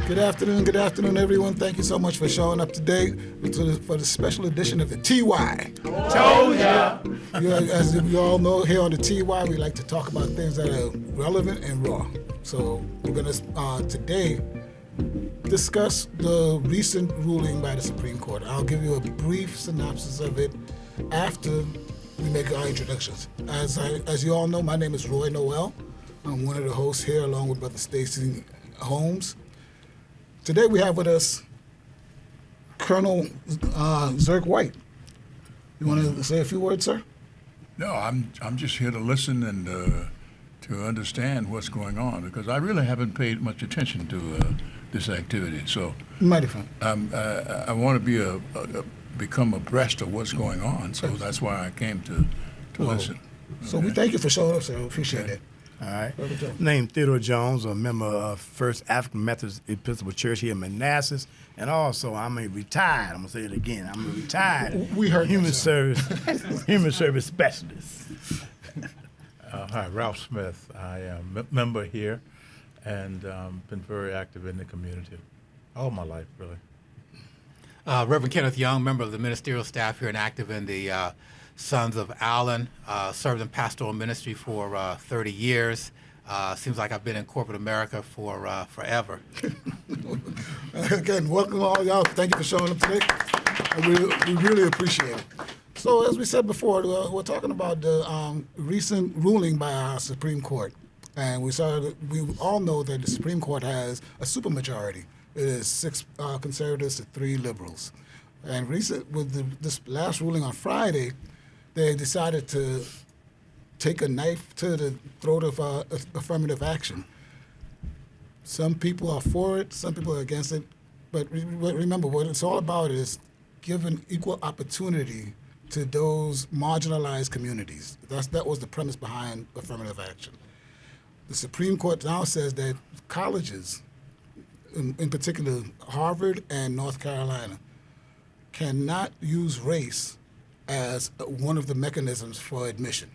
Good afternoon, everyone. Thank you so much for showing up today for the special edition of the TY. Told ya. As you all know, here on the TY, we like to talk about things that are relevant and raw. So we're going to today discuss the recent ruling by the Supreme Court. I'll give you a brief synopsis of it after we make our introductions. As you all know, my name is Roy Noel. I'm one of the hosts here along with Brother Stacy Holmes. Today we have with us Colonel Zirk White. You want to say a few words, sir? No, I'm just here to listen and to understand what's going on, because I really haven't paid much attention to this activity. So mighty fine. I want to become abreast of what's going on. So that's why I came to listen. So we thank you for showing up, sir. We appreciate it. All right. Named Theodore Jones, a member of First African Methodist Episcopal Church here in Manassas, and also I'm a retired. I'm gonna say it again. I'm a retired human service specialist. Hi, Ralph Smith. I am a member here, and been very active in the community all my life, really. Reverend Kenneth Young, member of the ministerial staff here and active in the Sons of Allen, served in pastoral ministry for 30 years. Seems like I've been in corporate America for forever. Again, welcome all y'all. Thank you for showing up today. We really appreciate it. So as we said before, we're talking about the recent ruling by our Supreme Court. And we all know that the Supreme Court has a supermajority. It is 6 conservatives to 3 liberals. And with this last ruling on Friday, they decided to take a knife to the throat of affirmative action. Some people are for it, some people are against it, but remember, what it's all about is giving equal opportunity to those marginalized communities. That was the premise behind affirmative action. The Supreme Court now says that colleges, in particular Harvard and North Carolina, cannot use race as one of the mechanisms for admission.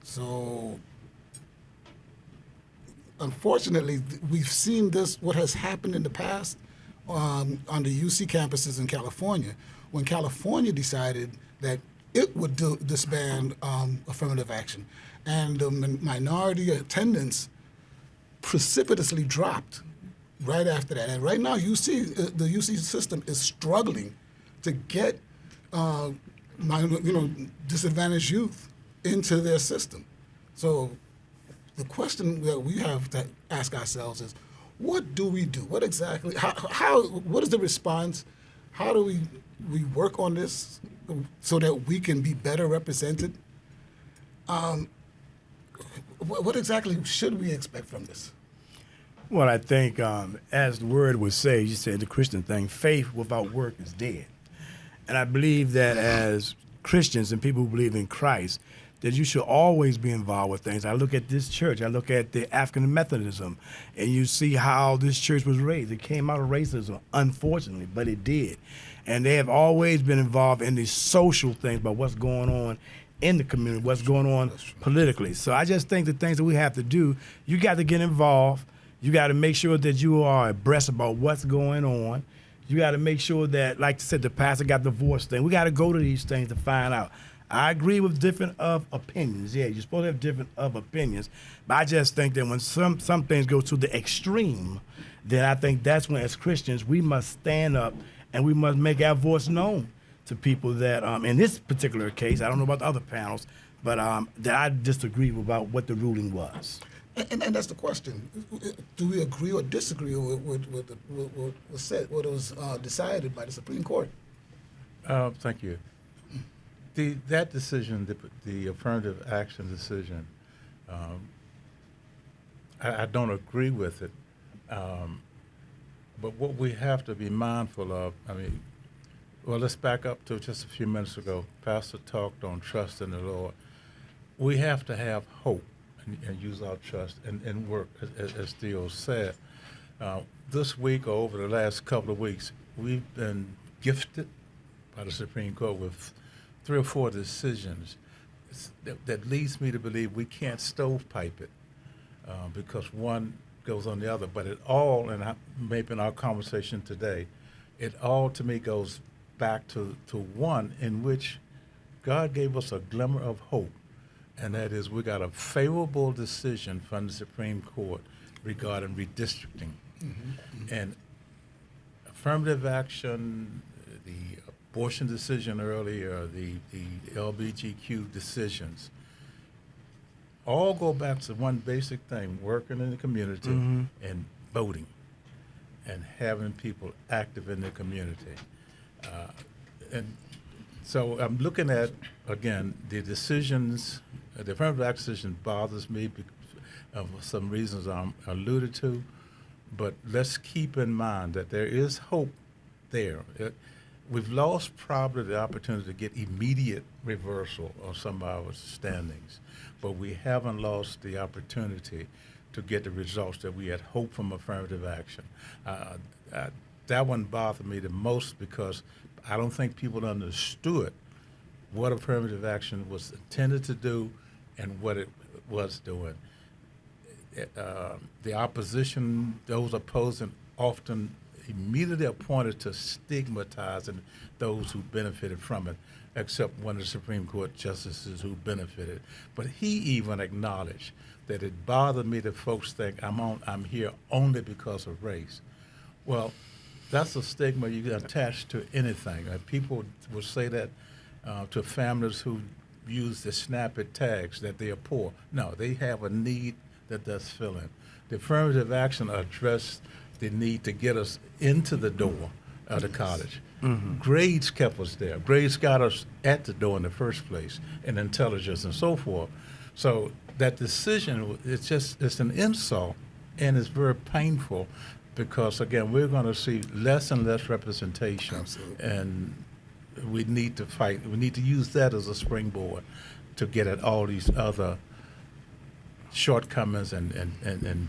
So, unfortunately, we've seen what has happened in the past on the UC campuses in California, when California decided that it would disband affirmative action. And the minority attendance precipitously dropped right after that. And right now, the UC system is struggling to get disadvantaged youth into their system. So the question that we have to ask ourselves is, what do we do? What exactly, what is the response? How do we work on this so that we can be better represented? What exactly should we expect from this? Well, I think, as the word would say, you said the Christian thing, faith without work is dead. And I believe that as Christians and people who believe in Christ, that you should always be involved with things. I look at this church, I look at the African Methodism, and you see how this church was raised. It came out of racism, unfortunately, but it did. And they have always been involved in these social things about what's going on in the community, what's going on politically. So I just think the things that we have to do, you got to get involved. You got to make sure that you are abreast about what's going on. You got to make sure that, like I said, the pastor got the divorce thing. We got to go to these things to find out. I agree with different of opinions. Yeah, you're supposed to have different of opinions. But I just think that when some things go to the extreme, then I think that's when, as Christians, we must stand up and we must make our voice known to people that, in this particular case, I don't know about the other panels, but that I disagree about what the ruling was. And that's the question. Do we agree or disagree with what was decided by the Supreme Court? Thank you. That decision, the affirmative action decision, I don't agree with it. But what we have to be mindful of, let's back up to just a few minutes ago. Pastor talked on trust in the Lord. We have to have hope and use our trust and work, as Theo said. This week or over the last couple of weeks, we've been gifted by the Supreme Court with 3 or 4 decisions that leads me to believe we can't stovepipe it. because one goes on the other. But it all, and maybe in our conversation today, it all to me goes back to one in which God gave us a glimmer of hope, and that is we got a favorable decision from the Supreme Court regarding redistricting. And affirmative action, the abortion decision earlier, the LGBTQ decisions, all go back to one basic thing: working in the community and voting and having people active in the community. And so I'm looking at, again, the decisions, the affirmative action decision bothers me because of some reasons I alluded to, but let's keep in mind that there is hope there. We've lost probably the opportunity to get immediate reversal of some of our standings, but we haven't lost the opportunity to get the results that we had hoped from affirmative action. That one bothered me the most because I don't think people understood what affirmative action was intended to do and what it was doing. The opposition, those opposing, often immediately pointed to stigmatizing those who benefited from it, except one of the Supreme Court justices who benefited. But he even acknowledged that it bothered me that folks think I'm here only because of race. Well, that's a stigma you can attach to anything. People will say that to families who use the snappy tags that they are poor. No, they have a need that that's filling. The affirmative action addressed the need to get us into the door of the college. Grades kept us there. Grades got us at the door in the first place, and intelligence and so forth. So that decision, it's an insult, and it's very painful because, again, we're going to see less and less representation. Absolutely. And we need to fight. We need to use that as a springboard to get at all these other shortcomings and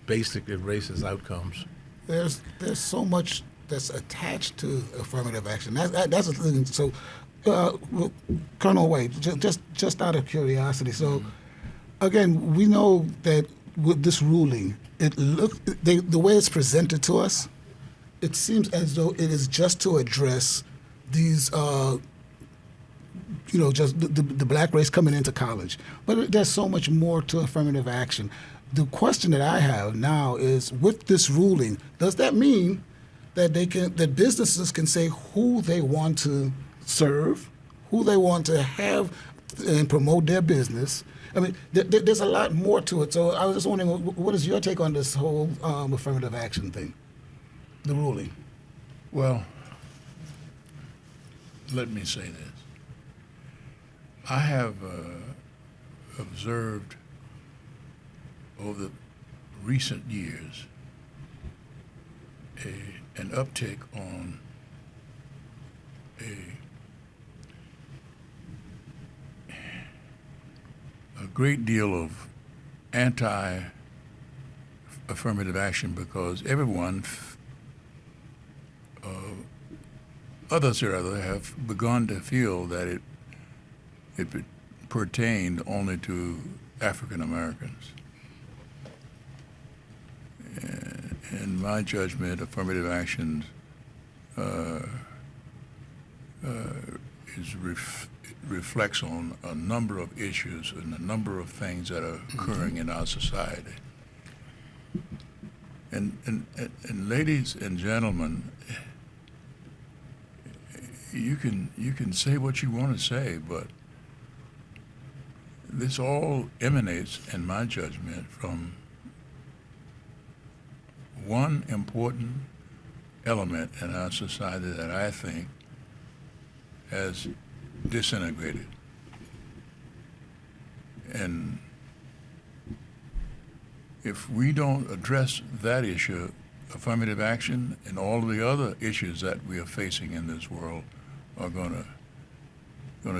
basically racist outcomes. There's so much that's attached to affirmative action. That's the thing. So, well, Colonel Wade, just out of curiosity. So, again, we know that with this ruling, the way it's presented to us, it seems as though it is just to address these, just the black race coming into college. But there's so much more to affirmative action. The question that I have now is, with this ruling, does that mean that that businesses can say who they want to serve, who they want to have and promote their business? I mean, there's a lot more to it. So I was just wondering, what is your take on this whole affirmative action thing, the ruling? Well, let me say this. I have observed over the recent years an uptick on a great deal of anti-affirmative action because everyone, others or other, have begun to feel that it pertained only to African Americans. In my judgment, affirmative action reflects on a number of issues and a number of things that are occurring in our society. And ladies and gentlemen, you can say what you want to say, but this all emanates, in my judgment, from one important element in our society that I think has disintegrated. And if we don't address that issue, affirmative action and all of the other issues that we are facing in this world are gonna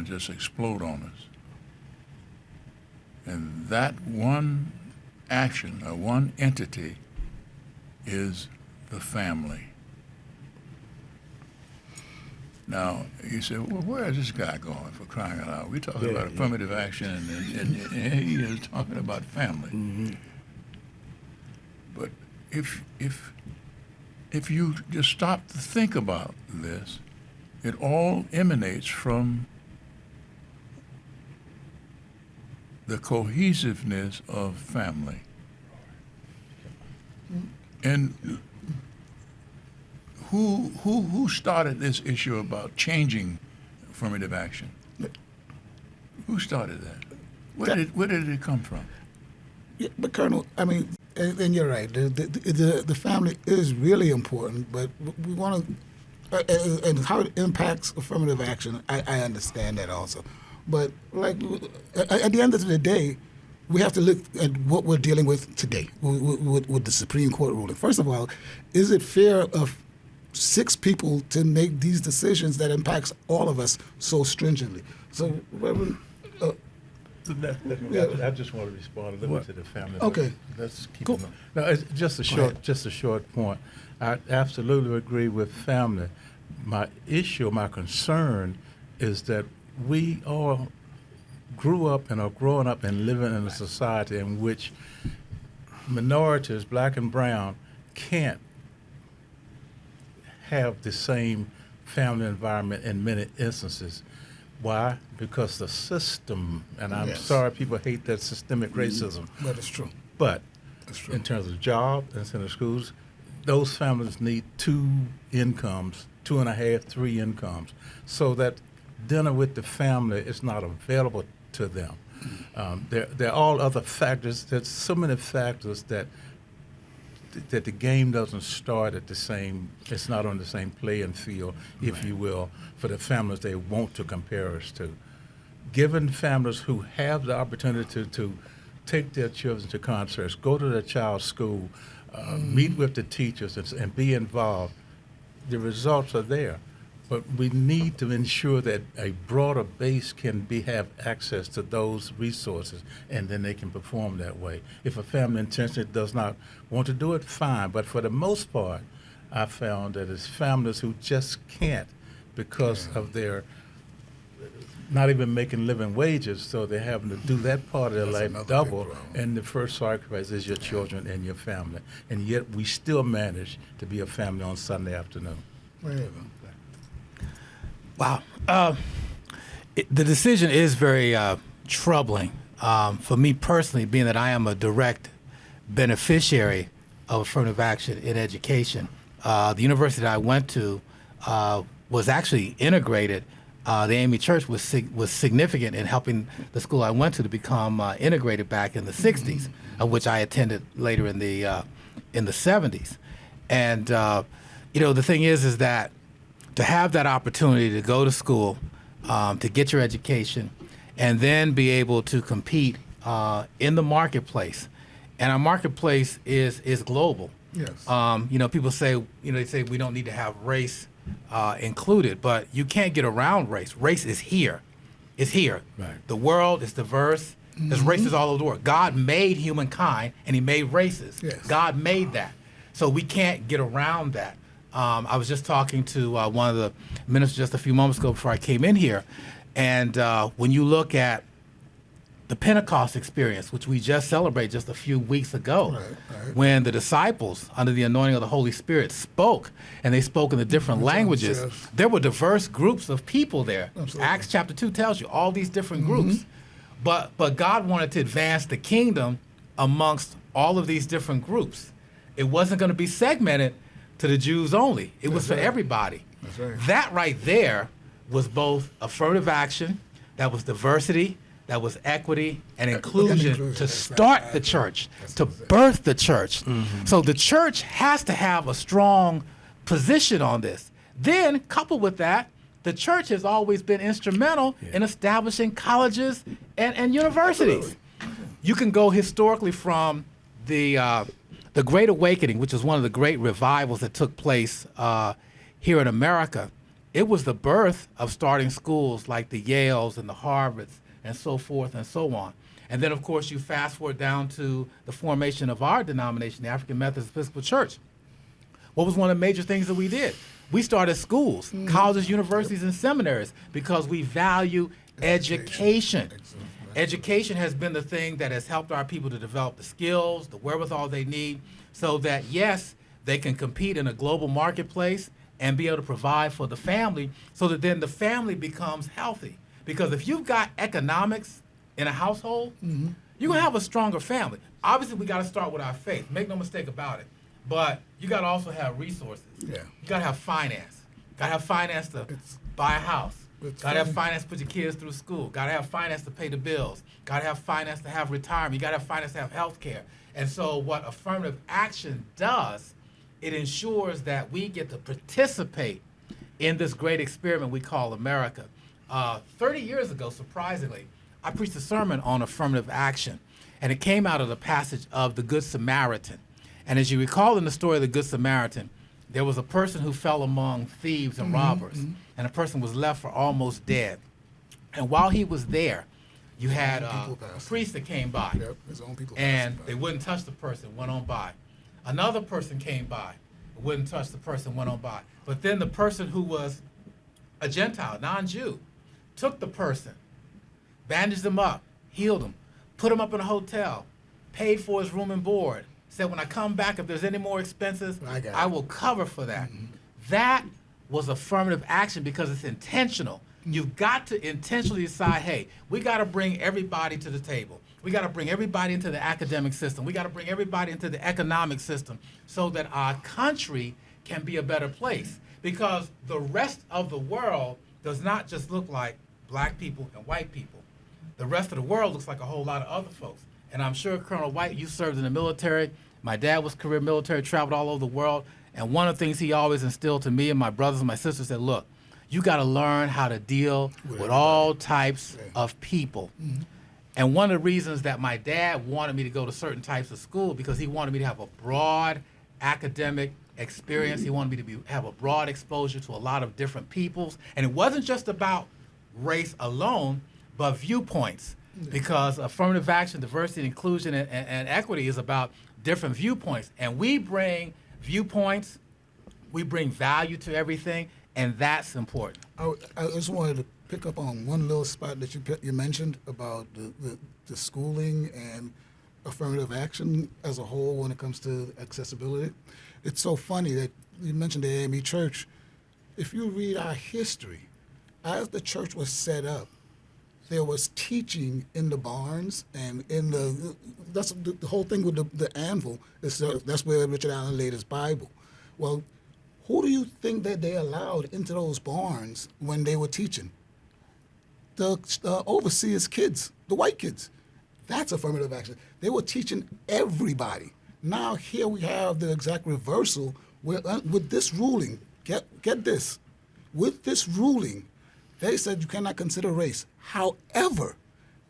just explode on us. And that one action or one entity is the family. Now, you say, well, where is this guy going, for crying out loud? We're talking about affirmative action, and he is talking about family. if you just stop to think about this, it all emanates from the cohesiveness of family. And who started this issue about changing affirmative action? Who started that? Where did it come from? Yeah, but Colonel, I mean, and you're right. The family is really important, but we want to, and how it impacts affirmative action. I understand that also, but like at the end of the day, we have to look at what we're dealing with today with the Supreme Court ruling. First of all, is it fair of 6 people to make these decisions that impacts all of us so stringently? So, Reverend. I just want to respond a little bit to the family. Okay. Let's keep Cool. it. No, it's just a short point. I absolutely agree with family. My concern is that we all grew up and are growing up and living in a society in which minorities, black and brown, can't have the same family environment in many instances. Why? Because the system, and I'm Yes. sorry people hate that systemic racism, But it's true. but That's true. in terms of job and in the schools, those families need 2 incomes, 2.5, 3 incomes, so that dinner with the family is not available to them. There are all other factors. There's so many factors that the game doesn't start at the same, it's not on the same playing field, if you will, for the families they want to compare us to. Given families who have the opportunity to take their children to concerts, go to their child's school, meet with the teachers and be involved, the results are there. But we need to ensure that a broader base can have access to those resources, and then they can perform that way. If a family intentionally does not want to do it, fine. But for the most part, I found that it's families who just can't because of their not even making living wages, so they're having to do that part of their That's life another double, big problem. and the first sacrifice is your children and your family. And yet we still manage to be a family on Sunday afternoon. Wow. The decision is very troubling for me personally, being that I am a direct beneficiary of affirmative action in education. The university that I went to was actually integrated. The A.M.E. Church was significant in helping the school I went to become integrated back in the 60s, of which I attended later in the 70s. And the thing is that to have that opportunity to go to school, to get your education, and then be able to compete in the marketplace. And our marketplace is global. Yes. People say, they say we don't need to have race included, but you can't get around race. Race is here. It's here. Right. The world is diverse. There's races all over the world. God made humankind, and he made races. Yes. God made that. So we can't get around that. I was just talking to one of the ministers just a few moments ago before I came in here, and when you look at the Pentecost experience, which we just celebrated just a few weeks ago, Right. when the disciples, under the anointing of the Holy Spirit, spoke, and they spoke in the different languages, yes. there were diverse groups of people there. Absolutely. Acts chapter 2 tells you all these different groups. But God wanted to advance the kingdom amongst all of these different groups. It wasn't going to be segmented to the Jews only. It was for right. everybody. That's right. That right there was both affirmative action, that was diversity, that was equity and inclusion inclusion. to That's start right. the church, That's to what it is. birth the church. So the church has to have a strong position on this. Then, coupled with that, the church has always been instrumental in establishing colleges and universities. You can go historically from the Great Awakening, which was one of the great revivals that took place here in America. It was the birth of starting schools like the Yales and the Harvards and so forth and so on. And then, of course, you fast forward down to the formation of our denomination, the African Methodist Episcopal Church. What was one of the major things that we did? We started schools, colleges, universities, and seminaries because we value education. Education has been the thing that has helped our people to develop the skills, the wherewithal they need, so that, yes, they can compete in a global marketplace and be able to provide for the family, so that then the family becomes healthy. Because if you've got economics in a household, you're going to have a stronger family. Obviously, we got to start with our faith. Make no mistake about it. But you got to also have resources. Yeah. You got to have finance. Got to have finance to buy a house. Got to have finance to put your kids through school. Got to have finance to pay the bills. Got to have finance to have retirement. You got to have finance to have health care. And so what affirmative action does, it ensures that we get to participate in this great experiment we call America. 30 years ago, surprisingly, I preached a sermon on affirmative action, and it came out of the passage of the Good Samaritan. And as you recall in the story of the Good Samaritan, there was a person who fell among thieves and robbers, and a person was left for almost dead. And while he was there, you had a priest that came by, Yep, his own people and passed they wouldn't touch the person, went on by. Another person came by, wouldn't touch the person, went on by. But then the person who was a Gentile, non-Jew, took the person, bandaged him up, healed him, put him up in a hotel, paid for his room and board, said, when I come back, if there's any more expenses, I will cover for that. That was affirmative action because it's intentional. You've got to intentionally decide, hey, we got to bring everybody to the table. We got to bring everybody into the academic system. We got to bring everybody into the economic system so that our country can be a better place. Because the rest of the world does not just look like black people and white people. The rest of the world looks like a whole lot of other folks. And I'm sure, Colonel White, you served in the military. My dad was career military, traveled all over the world. And one of the things he always instilled to me and my brothers and my sisters said, look, you got to learn how to deal with all types of people. And one of the reasons that my dad wanted me to go to certain types of school, because he wanted me to have a broad academic experience. He wanted me to have a broad exposure to a lot of different peoples. And it wasn't just about race alone, but viewpoints. Because affirmative action, diversity, inclusion, and equity is about different viewpoints. And we bring viewpoints, we bring value to everything, and that's important. I just wanted to pick up on one little spot that you mentioned about the schooling and affirmative action as a whole when it comes to accessibility. It's so funny that you mentioned the A.M.E. church. If you read our history, as the church was set up, there was teaching in the barns and in that's the whole thing with the anvil. That's where Richard Allen laid his Bible. Well, who do you think that they allowed into those barns when they were teaching? The overseers' kids, the white kids. That's affirmative action. They were teaching everybody. Now here we have the exact reversal with this ruling. Get this. With this ruling, they said you cannot consider race. However,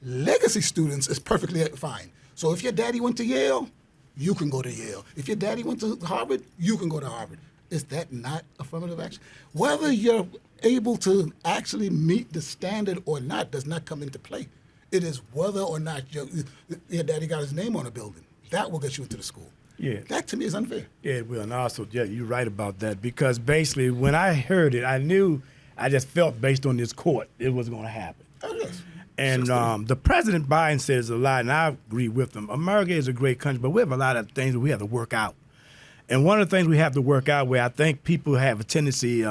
legacy students is perfectly fine. So if your daddy went to Yale, you can go to Yale. If your daddy went to Harvard, you can go to Harvard. Is that not affirmative action? Whether you're able to actually meet the standard or not does not come into play. It is whether or not your daddy got his name on a building. That will get you into the school. Yeah. That to me is unfair. Yeah, it will. And also, yeah, you're right about that because basically when I heard it, I just felt based on this court it was going to happen. Oh, yes. And the President Biden says a lot, and I agree with him. America is a great country, but we have a lot of things that we have to work out. And one of the things we have to work out where I think people have a tendency,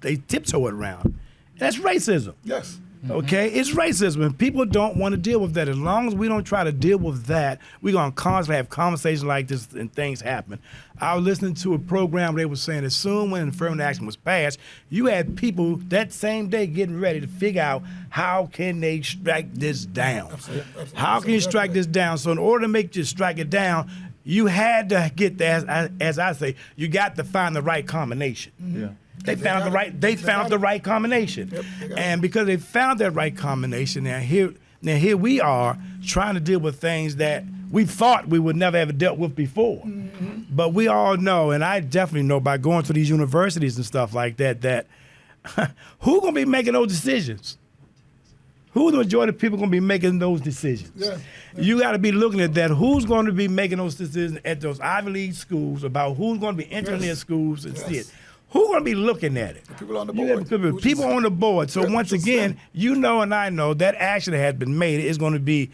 they tiptoe it around, that's racism. Yes. Okay, it's racism, and people don't want to deal with that. As long as we don't try to deal with that, we're going to constantly have conversations like this and things happen. I was listening to a program where they were saying that soon when affirmative action was passed, you had people that same day getting ready to figure out how can they strike this down. Absolutely. How can you strike this down? So in order to make you strike it down, you had to get that, as I say, you got to find the right combination. Yeah. They found the right combination. Yep, and because they found that right combination, now here we are trying to deal with things that we thought we would never ever dealt with before. Mm-hmm. But we all know, and I definitely know by going to these universities and stuff like that who's going to be making those decisions? Who the majority of people going to be making those decisions? Yeah. You got to be looking at that. Who's going to be making those decisions at those Ivy League schools about who's going to be entering their schools and see it? who's going to be looking at it? People on the You board. have people on the board. So Yeah, once just again, saying. you know and I know that action that has been made is going to be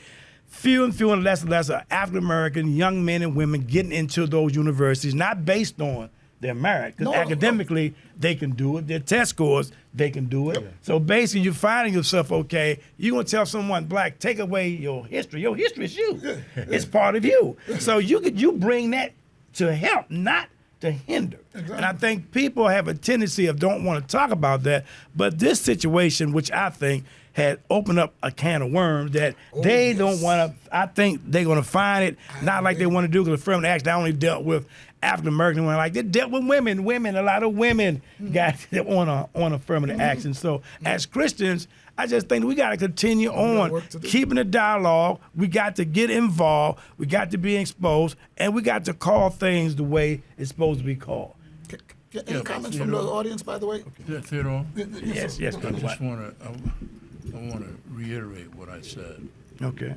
fewer and less of African American young men and women getting into those universities, not based on their merit, because No, academically they can do it. Their test scores, they can do it. So basically, you're finding yourself, okay, you're going to tell someone black, take away your history. Your history is you. It's part of you. So you bring that to help, not to hinder. Exactly. And I think people have a tendency of don't want to talk about that. But this situation, which I think had opened up a can of worms that they don't want to, I think they're going to find it not like they want to do, because affirmative action, I only dealt with African American women. Like they dealt with women, a lot of women got on affirmative action. So as Christians, I just think we got to continue on work to do. keeping the dialogue. We got to get involved. We got to be exposed, and we got to call things the way it's supposed to be called. Any comments from the audience, by the way? Theodore, Yes, I Brother just White. want to reiterate what I said. Okay.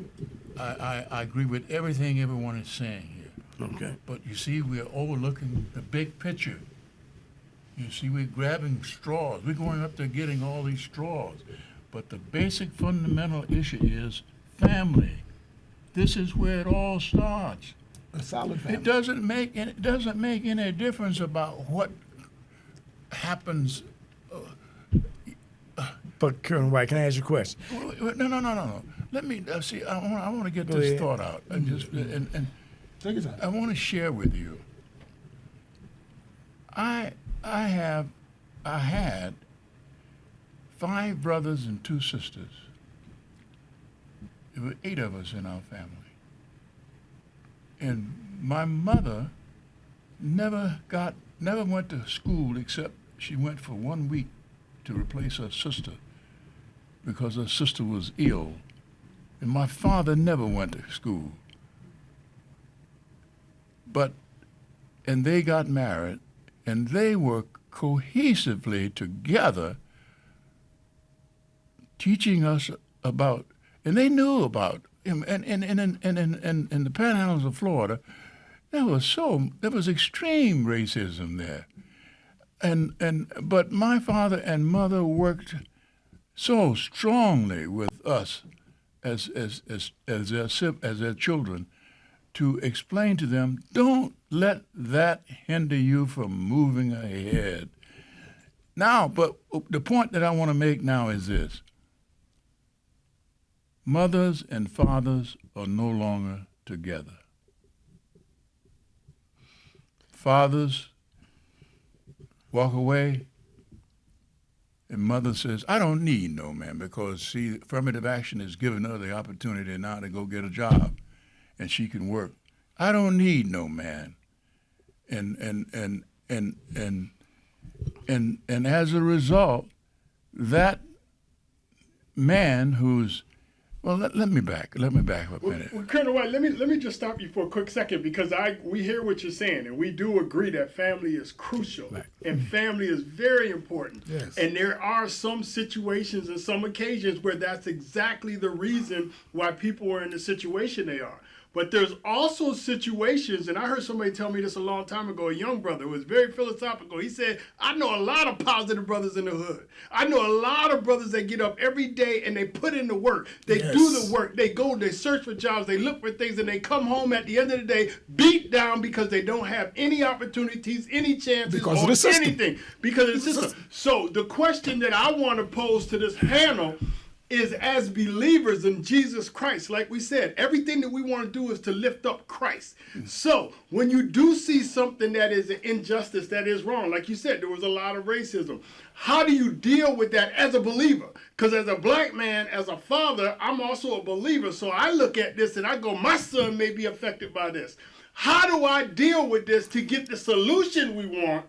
I agree with everything everyone is saying here. Okay. But you see, we're overlooking the big picture. You see, we're grabbing straws. We're going up there getting all these straws. But the basic fundamental issue is family. This is where it all starts. A solid family. It doesn't make any difference about what happens. But Colonel White, can I ask you a question? No. Let me see. I want to get Go this ahead. thought out, and Take your time. I want to share with you. I had 5 brothers and 2 sisters. There were 8 of us in our family. And my mother never went to school, except she went for 1 week to replace her sister because her sister was ill. And my father never went to school. And they got married, and they were cohesively together teaching us about, and they knew about, and in the panhandles of Florida, there was extreme racism there. But my father and mother worked so strongly with us as their children to explain to them, don't let that hinder you from moving ahead. Now, but the point that I want to make now is this. Mothers and fathers are no longer together. Fathers walk away, and mother says, I don't need no man, because, see, affirmative action is giving her the opportunity now to go get a job, and she can work. I don't need no man. And as a result, that man who's, well, let me back up a minute. Well, Colonel White, let me just stop you for a quick second, because we hear what you're saying, and we do agree that family is crucial, and family is very important. Yes. And there are some situations and some occasions where that's exactly the reason why people are in the situation they are. But there's also situations, and I heard somebody tell me this a long time ago, a young brother who was very philosophical. He said, I know a lot of positive brothers in the hood. I know a lot of brothers that get up every day and they put in the work. They do the work. They go, they search for jobs, they look for things, and they come home at the end of the day beat down because they don't have any opportunities, any chances, Because of or the system. anything. Because of the system. So the question that I want to pose to this panel is, as believers in Jesus Christ, like we said, everything that we want to do is to lift up Christ. So when you do see something that is an injustice, that is wrong, like you said, there was a lot of racism. How do you deal with that as a believer? Because as a black man, as a father, I'm also a believer. So I look at this and I go, my son may be affected by this. How do I deal with this to get the solution we want?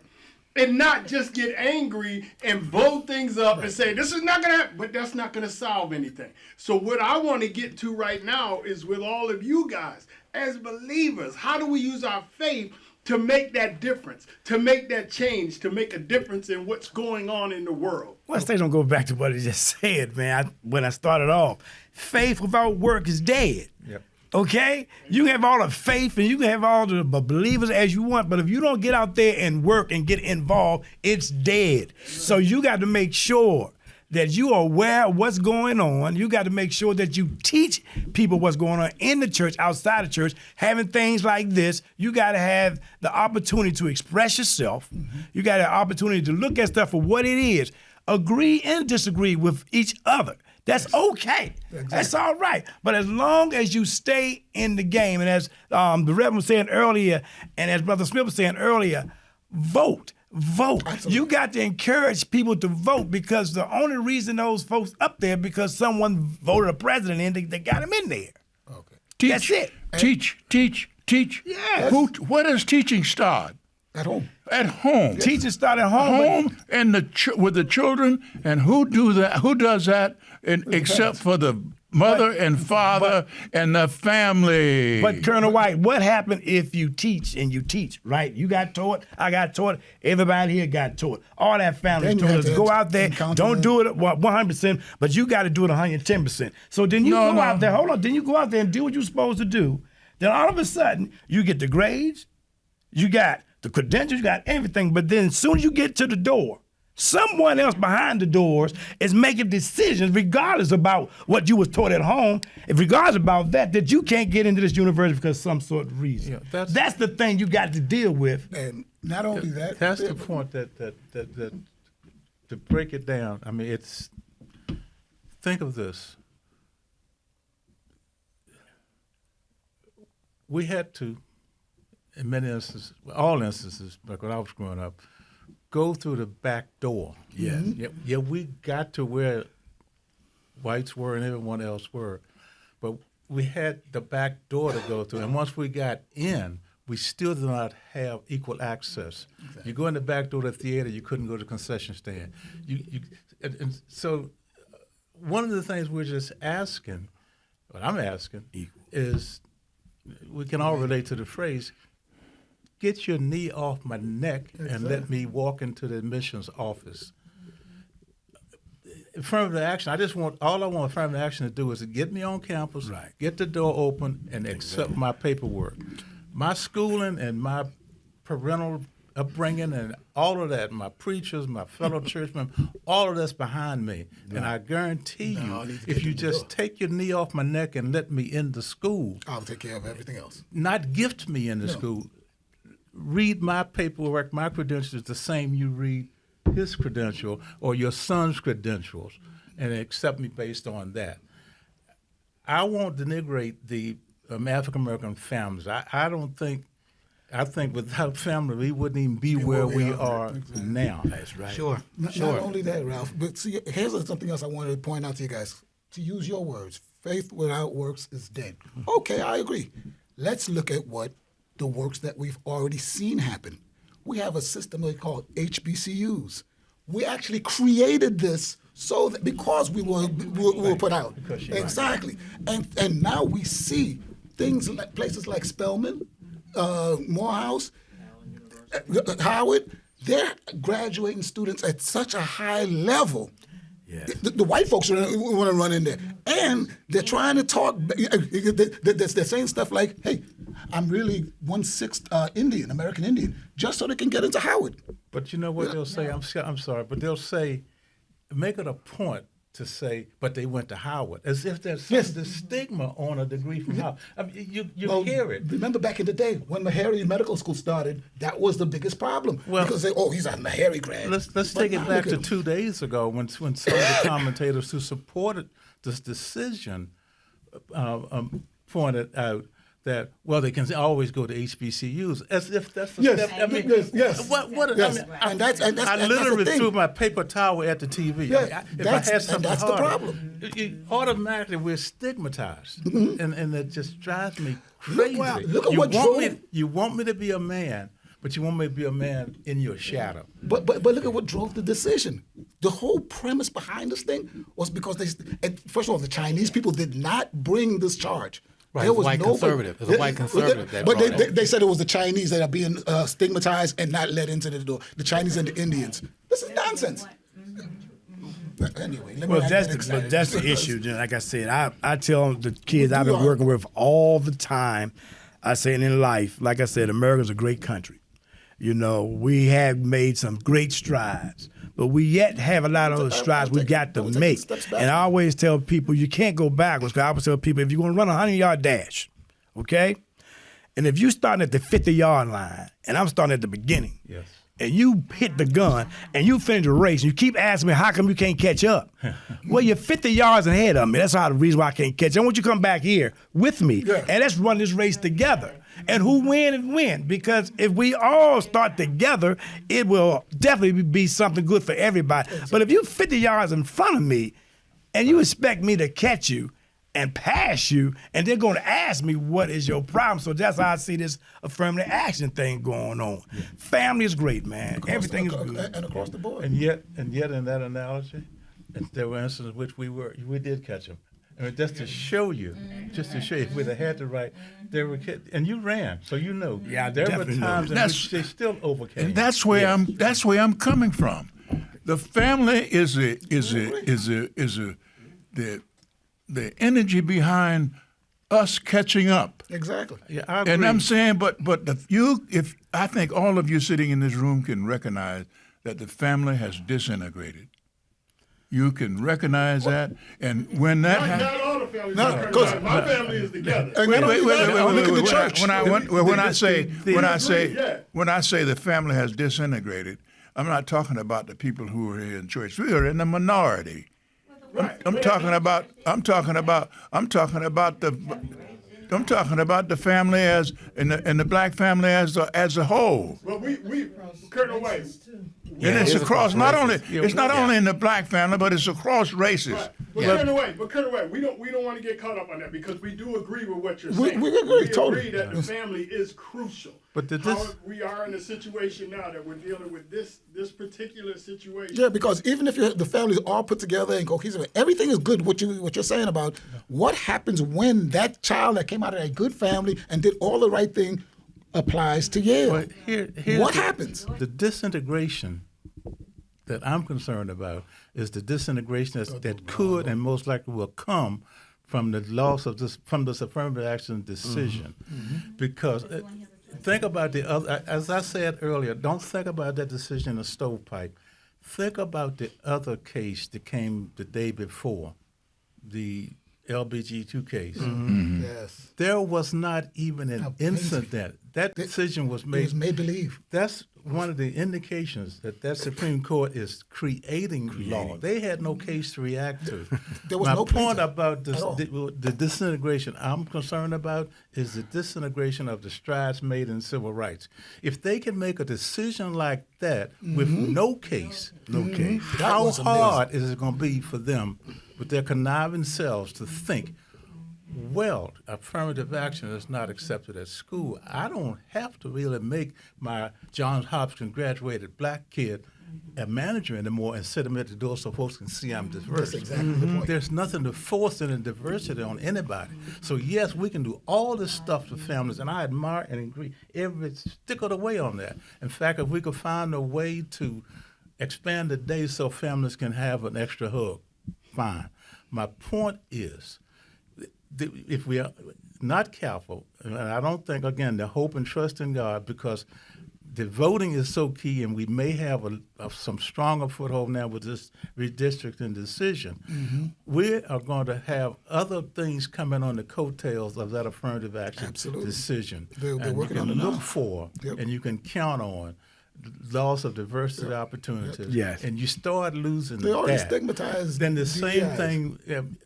And not just get angry and blow things up and say, this is not going to happen, but that's not going to solve anything. So what I want to get to right now is with all of you guys, as believers, how do we use our faith to make that difference, to make that change, to make a difference in what's going on in the world? Well, let's don't go back to what he just said, man. When I started off, faith without work is dead. Yep. Okay? You can have all the faith and you can have all the believers as you want, but if you don't get out there and work and get involved, it's dead. So you got to make sure that you are aware of what's going on. You got to make sure that you teach people what's going on in the church, outside the church, having things like this. You got to have the opportunity to express yourself. You got the opportunity to look at stuff for what it is. Agree and disagree with each other. That's okay. Exactly. That's all right. But as long as you stay in the game, and as the Reverend was saying earlier, and as Brother Smith was saying earlier, vote. Vote. Absolutely. You got to encourage people to vote, because the only reason those folks up there because someone voted a president in, they got him in there. Okay. Teach, That's it. Teach. Yes. Where does teaching start? At home. At home. Teaching start at home. Home and with the children, and who does that except for the mother and father and the family. But Colonel White, what happened if you teach and you teach, right? You got taught, I got taught, everybody here got taught. All that family Then you told have us, to go out there, encounter don't them. do it 100%, but you got to do it 110%. So then you No, go no. out there, hold on, then you go out there and do what you're supposed to do. Then all of a sudden, you get the grades, you got the credentials, you got everything, but then as soon as you get to the door, someone else behind the doors is making decisions regardless about what you was taught at home, regardless about that you can't get into this university because of some sort of reason. Yeah, that's the thing you got to deal with. And not only that, That's the point that to break it down. I mean, think of this. We had to, in many instances, all instances, like when I was growing up, go through the back door. Yes. Yeah, we got to where whites were and everyone else were, but we had the back door to go through. And once we got in, we still did not have equal access. Exactly. You go in the back door to the theater, you couldn't go to the concession stand. And so one of the things we're just asking, what I'm asking, is we can all relate to the phrase, get your knee off my neck and let me walk into the admissions office. Affirmative action, all I want affirmative action to do is to get me on campus, Right. get the door open, and accept my paperwork. My schooling and my parental upbringing and all of that, my preachers, my fellow churchmen, all of that's behind me. And I guarantee No, I you, need to if get you in the just door. take your knee off my neck and let me into school, I'll take care of everything else. not gift me into school, read my paperwork, my credentials the same you read his credential or your son's credentials, and accept me based on that. I won't denigrate the African American families. I think without family we wouldn't even be where we are now. That's right. Sure. Not only that, Ralph, but see, here's something else I wanted to point out to you guys. To use your words, faith without works is dead. Okay, I agree. Let's look at what the works that we've already seen happen. We have a system they call HBCUs. We actually created this so that because we were put out. Exactly. And now we see things like places like Spelman, Morehouse, Howard, they're graduating students at such a high level. Yes. The white folks want to run in there. And they're trying to talk, they're saying stuff like, hey, I'm really 1/6 Indian, American Indian, just so they can get into Howard. But you know what they'll say? I'm sorry, but they'll say, make it a point to say, but they went to Howard, as if there's the stigma on a degree from Howard. I mean, you hear it. Remember back in the day when Meharry Medical School started, that was the biggest problem. Well, because he's a Meharry grad. Let's But take it now back look to at 2 days ago when some of the commentators who supported this decision pointed out that, well, they can always go to HBCUs, as if that's the Yes, step. I mean, yes. What? Yes. I mean, And that's I literally the thing. threw my paper towel at the TV. Yeah, I mean, if I had something that's the harder, problem. automatically we're stigmatized, and it just drives me crazy. Look at what drove- You want me to be a man, but you want me to be a man in your shadow. But look at what drove the decision. The whole premise behind this thing was because first of all, the Chinese people did not bring this charge. Right, There it's was white nobody- conservative. It's a white conservative that But brought it. they said it was the Chinese that are being stigmatized and not let into the door. The Chinese and the Indians. This is nonsense. But anyway, let me Well, not that's get the, excited. but that's the Because issue. Like I said, I tell the kids I've been are. working with all the time. I say it in life. Like I said, America's a great country. You know, we have made some great strides, but we yet have a lot of other strides we got to we're taking make. steps back. And I always tell people you can't go backwards. Because I always tell people if you're going to run a 100-yard dash, okay, and if you starting at the 50-yard line, and I'm starting at the beginning, Yes. and you hit the gun and you finish the race, and you keep asking me how come you can't catch up? Well, you're 50 yards ahead of me. That's how the reason why I can't catch. I want you to come back here with me, and let's run this race together. And who win and win? Because if we all start together, it will definitely be something good for everybody. But if you're 50 yards in front of me, and you expect me to catch you and pass you, and they're going to ask me what is your problem. So that's how I see this affirmative action thing going on. Family is great, man. Everything is good. And across the board. And yet in that analogy, there were instances in which we did catch them. I mean, just to show you, if we'd have had the right, there were kids, and you ran, so you know. Yeah, I there were definitely know. times in which they still overcame. And that's where I'm coming from. The family is the energy behind us catching up. Exactly. Yeah, I agree. And I'm saying, but if I think all of you sitting in this room can recognize that the family has disintegrated. You can recognize that, and when that Not happens. all the families. No, are 'cause- my family is together. And Wait, not wait, only wait, that, wait, look at the wait, church. When I say the family has disintegrated, I'm not talking about the people who are here in church. We are in the minority. I'm talking about the family as and the black family as a whole. But we Colonel White. And it's across not only in the black family, but it's across races. Right. But Colonel White, we don't want to get caught up on that because we do agree with what you're saying. We agree, totally. Agree that the family is crucial. But we are in a situation now that we're dealing with this particular situation. Yeah, because even if the family's all put together and cohesive, everything is good. What you're saying about what happens when that child that came out of a good family and did all the right thing applies to Yale. But here's What happens? The disintegration that I'm concerned about is the disintegration that could and most likely will come from the loss of this affirmative action decision, because. Think about the other, as I said earlier, don't think about that decision in a stovepipe. Think about the other case that came the day before, the LBG2 case. Yes. There was not even an incident. That decision was made. It was made believe. That's one of the indications that Supreme Court is creating law. They had no case to react to. There was My no point precedent about at all. the disintegration I'm concerned about is the disintegration of the strides made in civil rights. If they can make a decision like that with no case, That how was amazing. hard is it going to be for them with their conniving selves to think, well, affirmative action is not accepted at school. I don't have to really make my Johns Hopkins graduated black kid a manager anymore and sit him at the door so folks can see I'm diverse. That's exactly the point. There's nothing to force any diversity on anybody. So yes, we can do all this stuff to families, and I admire and agree every stick of the way on that. In fact, if we could find a way to expand the day so families can have an extra hug, fine. My point is, if we are not careful, and I don't think, again, the hope and trust in God, because the voting is so key, and we may have some stronger foothold now with this redistricting decision. We are going to have other things coming on the coattails of that affirmative action decision. They're and working you on can it now. look for, and you can count on loss of diversity opportunities. Yes. And you start losing They already that. stigmatized Then the same DEIs. thing,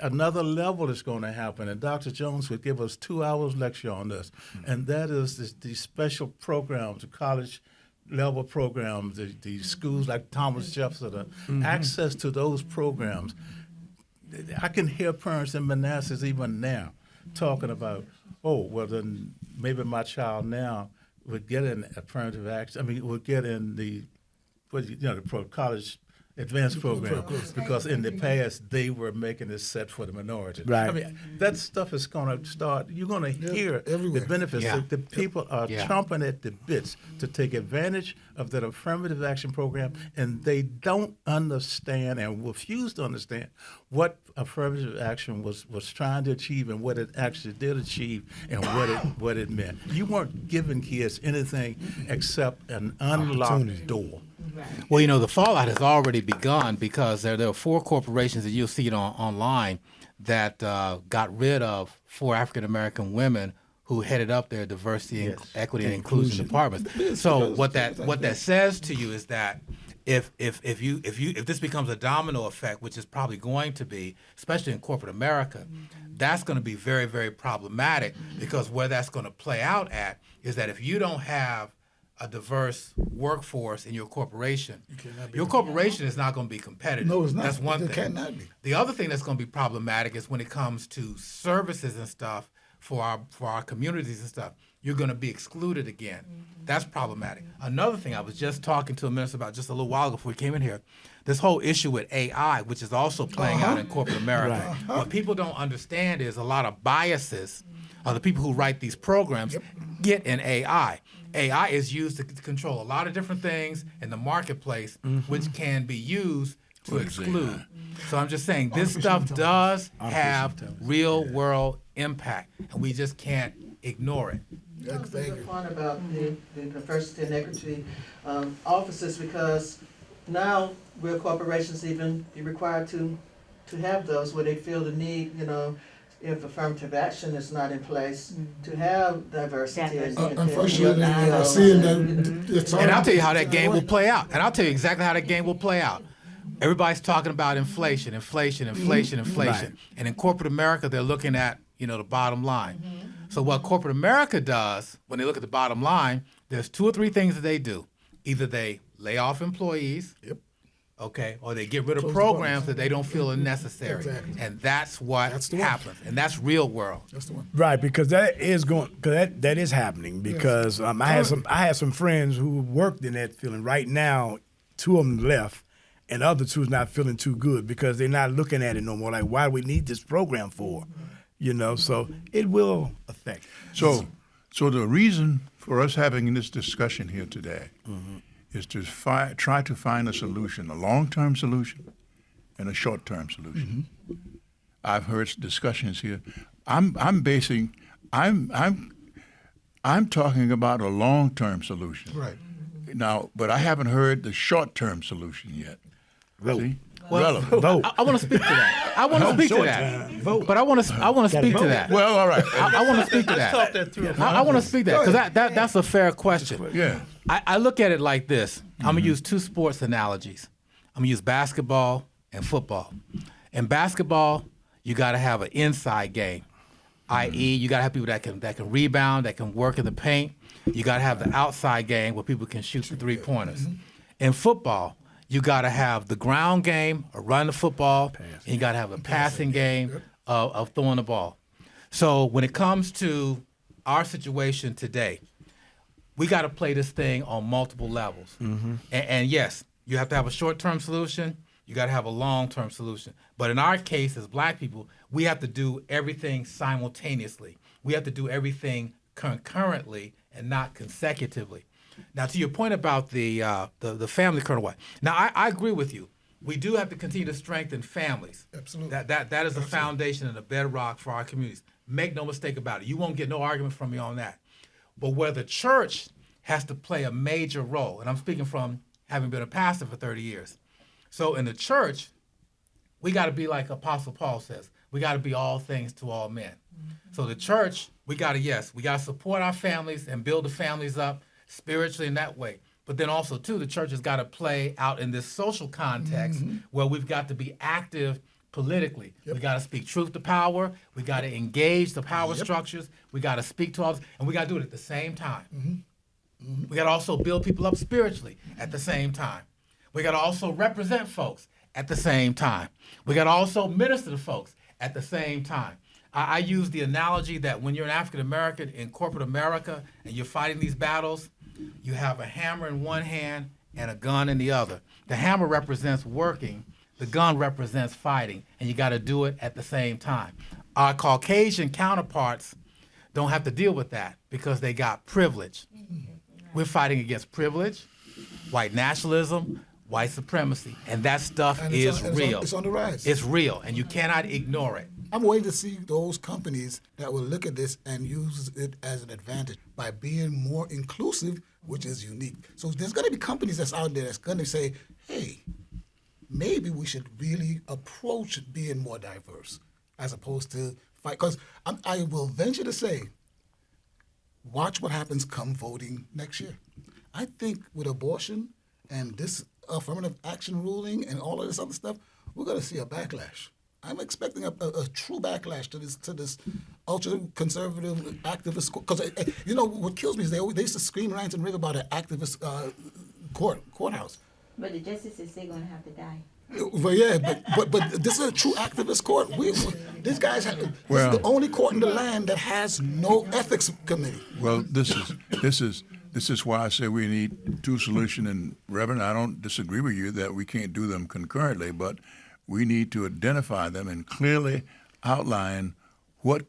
another level is going to happen, and Dr. Jones would give us 2 hours lecture on this, and that is these special programs, the college level programs, the schools like Thomas Jefferson, access to those programs. I can hear parents in Manassas even now talking about, oh, well then maybe my child now would get in affirmative action. I mean, would get in the college advanced program, because in the past they were making it set for the minority. Right. I mean, that stuff is going to start. You're going to hear everywhere. the benefits. Yeah. The people are chomping at the bits to take advantage of that affirmative action program, and they don't understand and refuse to understand what affirmative action was trying to achieve and what it actually did achieve and what it meant. You weren't giving kids anything except an unlocked door. Well, you know, the fallout has already begun because there are 4 corporations, and you'll see it online, that got rid of 4 African American women who headed up their diversity, and equity, and inclusion departments. So what that says to you is that if this becomes a domino effect, which is probably going to be, especially in corporate America, that's going to be very, very problematic, because where that's going to play out at is that if you don't have a diverse workforce in your corporation, your corporation is not going to be competitive. No, it's not. That's one It thing. cannot be. The other thing that's going to be problematic is when it comes to services and stuff for our communities and stuff. You're going to be excluded again. That's problematic. Another thing, I was just talking to a minister about just a little while ago before we came in here, this whole issue with AI, which is also playing out in corporate America. What people don't understand is a lot of biases of the people who write these programs get in AI. AI is used to control a lot of different things in the marketplace, which can be used to exclude. So I'm just saying, this stuff does have real world impact, and we just can't ignore it. That's a good point about the diversity and equity offices, because now will corporations even be required to have those where they feel the need, you know, if affirmative action is not in place, to have diversity. Unfortunately, I'm seeing that it's And I'll tell you how that game will play out. And I'll tell you exactly how that game will play out. Everybody's talking about inflation. Right. And in corporate America, they're looking at, you know, the bottom line. So what corporate America does when they look at the bottom line, there's 2 or 3 things that they do. Either they lay off employees, okay, or they get rid of Close the programs borders. that they don't feel are necessary. Exactly. And that's what That's the one. happens. And that's real world. That's the one. Right, because that is happening. Because I had some friends who worked in that field, and right now 2 of them left, and the other 2 is not feeling too good because they're not looking at it no more. Like, why do we need this program for? You know, so it will affect. So the reason for us having this discussion here today is to try to find a solution, a long-term solution and a short-term solution. I've heard discussions here. I'm talking about a long-term solution. Right. Now, but I haven't heard the short-term solution yet. See? Relevant. Vote. I want to speak to that. I want to speak to that. But I want to speak to that. Well, all right. I want to speak to Let's talk that. that through. I want to speak to that because that's a fair question. Yeah. I look at it like this. I'm going to use 2 sports analogies. I'm going to use basketball and football. In basketball, you got to have an inside game, i.e., you got to have people that can rebound, that can work in the paint. You got to have the outside game where people can shoot the 3-pointers. In football, you got to have the ground game of running the football, and you got to have a passing game of throwing the ball. So when it comes to our situation today, we got to play this thing on multiple levels. And yes, you have to have a short-term solution. You got to have a long-term solution. But in our case, as Black people, we have to do everything simultaneously. We have to do everything concurrently and not consecutively. Now, to your point about the family, Colonel White. Now, I agree with you. We do have to continue to strengthen families. Absolutely. That is a foundation and a bedrock for our communities. Make no mistake about it. You won't get no argument from me on that. But where the church has to play a major role, and I'm speaking from having been a pastor for 30 years. So in the church, we got to be like Apostle Paul says. We got to be all things to all men. So the church, we got to support our families and build the families up spiritually in that way. But then also, too, the church has got to play out in this social context where we've got to be active politically. We got to speak truth to power. We got to engage the power structures. We got to speak to others, and we got to do it at the same time. We got to also build people up spiritually at the same time. We got to also represent folks at the same time. We got to also minister to folks at the same time. I use the analogy that when you're an African American in corporate America and you're fighting these battles, you have a hammer in one hand and a gun in the other. The hammer represents working, the gun represents fighting, and you got to do it at the same time. Our Caucasian counterparts don't have to deal with that because they got privilege. We're fighting against privilege, white nationalism, white supremacy, and that stuff And is it's real. It's on the rise. It's real, and you cannot ignore it. I'm waiting to see those companies that will look at this and use it as an advantage by being more inclusive, which is unique. So there's going to be companies that's out there that's going to say, hey, maybe we should really approach being more diverse as opposed to fight. Because I will venture to say, watch what happens come voting next year. I think with abortion and this affirmative action ruling and all of this other stuff, we're going to see a backlash. I'm expecting a true backlash to this ultra conservative activist. Because you know what kills me is they used to scream rant and rave about an activist courthouse. But the justices, they're going to have to die. Well, yeah, but this is a true activist court. These guys this is the only court in the land that has no ethics committee. Well, this is why I say we need two solutions. And Reverend, I don't disagree with you that we can't do them concurrently, but we need to identify them and clearly outline what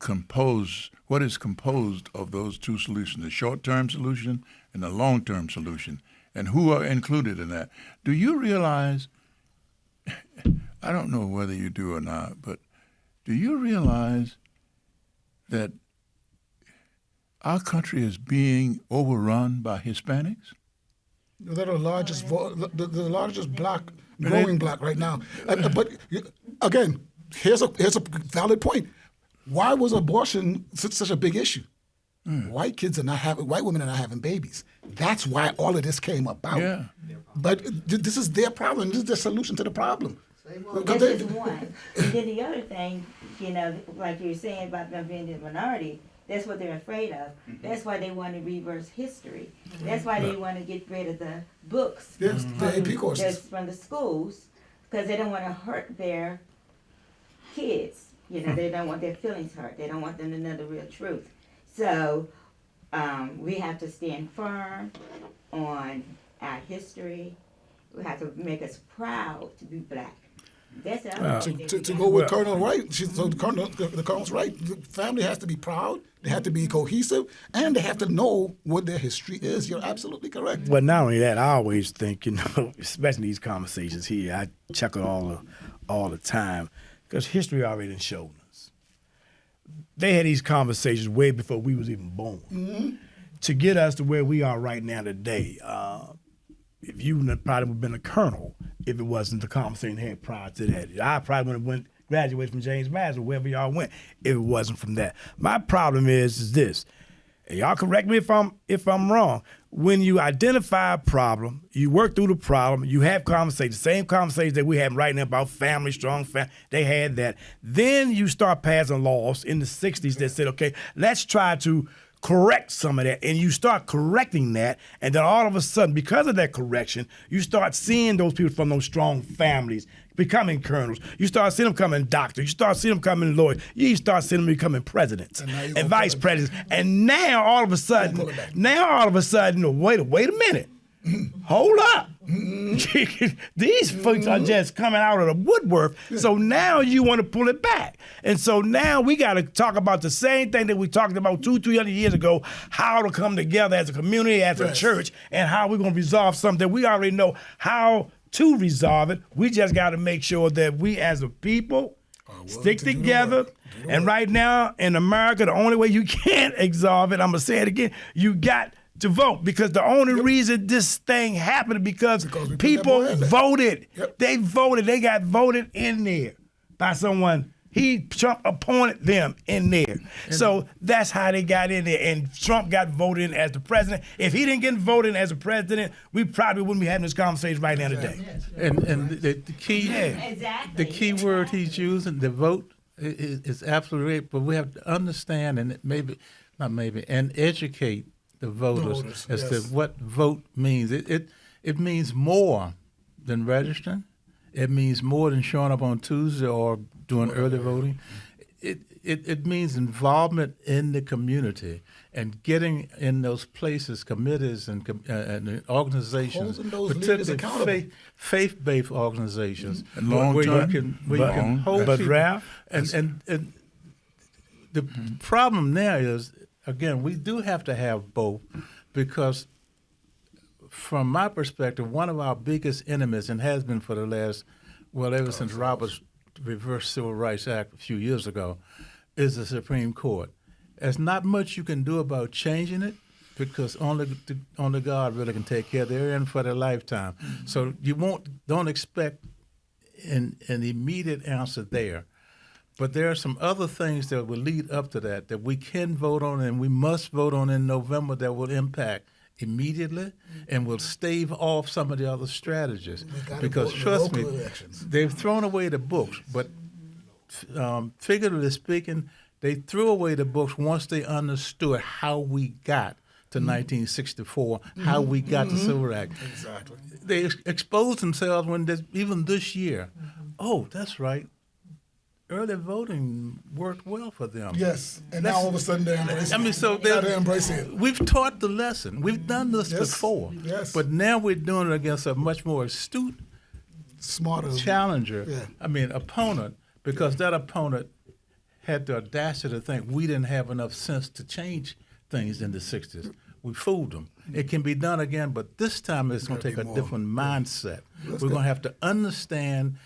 is composed of those two solutions: the short-term solution and the long-term solution, and who are included in that. Do you realize? I don't know whether you do or not, but do you realize that our country is being overrun by Hispanics? They're the largest, the largest block, growing block right now. But again, here's a valid point. Why was abortion such a big issue? White women are not having babies. That's why all of this came about. Yeah. But this is their problem. This is their solution to the problem. That's just one. And then the other thing, you know, like you're saying about them being the minority, that's what they're afraid of. That's why they want to reverse history. That's why they want to get rid of the books. Yes, the AP courses. That's from the schools, because they don't want to hurt their kids. You know, they don't want their feelings hurt. They don't want them to know the real truth. So we have to stand firm on our history. We have to make us proud to be black. That's the other thing that we To got. go with Colonel Wright, the Colonel's right. The family has to be proud. They have to be cohesive, and they have to know what their history is. You're absolutely correct. But not only that, I always think, you know, especially these conversations here, I chuckle all the time because history already done shown us. They had these conversations way before we was even born to get us to where we are right now today. If you probably would have been a colonel if it wasn't the conversation they had prior to that. I probably would have graduated from James Madison, wherever y'all went, if it wasn't from that. My problem is this, and y'all correct me if I'm wrong. When you identify a problem, you work through the problem, you have conversations, the same conversations that we have right now about family, strong family, they had that. Then you start passing laws in the 60s that said, okay, let's try to correct some of that, and you start correcting that, and then all of a sudden, because of that correction, you start seeing those people from those strong families becoming colonels. You start seeing them becoming doctors. You start seeing them becoming lawyers. You start seeing them becoming presidents and vice presidents. And now all of a sudden, wait a minute. Hold up. These folks are just coming out of the woodwork. So now you want to pull it back. And so now we got to talk about the same thing that we talked about 200-300 years ago, how to come together as a community, as a church, and how we're going to resolve something. We already know how to resolve it. We just got to make sure that we as a people stick together. And right now in America, the only way you can't resolve it, I'm going to say it again, you got to vote, because the only reason this thing happened because people voted. They voted. They got voted in there by someone. Trump appointed them in there. So that's how they got in there. And Trump got voted in as the president. If he didn't get voted in as the president, we probably wouldn't be having this conversation right now today. And the key word he's using, the vote, is absolutely right. But we have to understand and educate the voters as to what vote means. It means more than registering. It means more than showing up on Tuesday or doing early voting. It it means involvement in the community and getting in those places, committees and organizations, Holding those leaders accountable. particularly faith-based organizations, And long where term. you can hold But people. Ralph, And the problem there is, again, we do have to have both, because from my perspective, one of our biggest enemies, and has been for the last, well, ever since Robert's reverse Civil Rights Act a few years ago, is the Supreme Court. There's not much you can do about changing it, because only God really can take care of it. They're in for their lifetime. So don't expect an immediate answer there. But there are some other things that will lead up to that we can vote on and we must vote on in November that will impact immediately and will stave off some of the other strategies. Because trust me, they've thrown away the books, but figuratively speaking, they threw away the books once they understood how we got to 1964, how we got to Civil Rights. Exactly. They exposed themselves even this year. Oh, that's right. Early voting worked well for them. Yes, and now all of a sudden they're embracing I mean, so it. Now they're embracing it. we've taught the lesson. We've done this Yes, before. yes. But now we're doing it against a much more astute Smarter. challenger, Yeah. opponent, because that opponent had the audacity to think we didn't have enough sense to change things in the 60s. We fooled them. It can be done again, but this time it's going to Gotta take be a more. different mindset. That's We're good. going to have to understand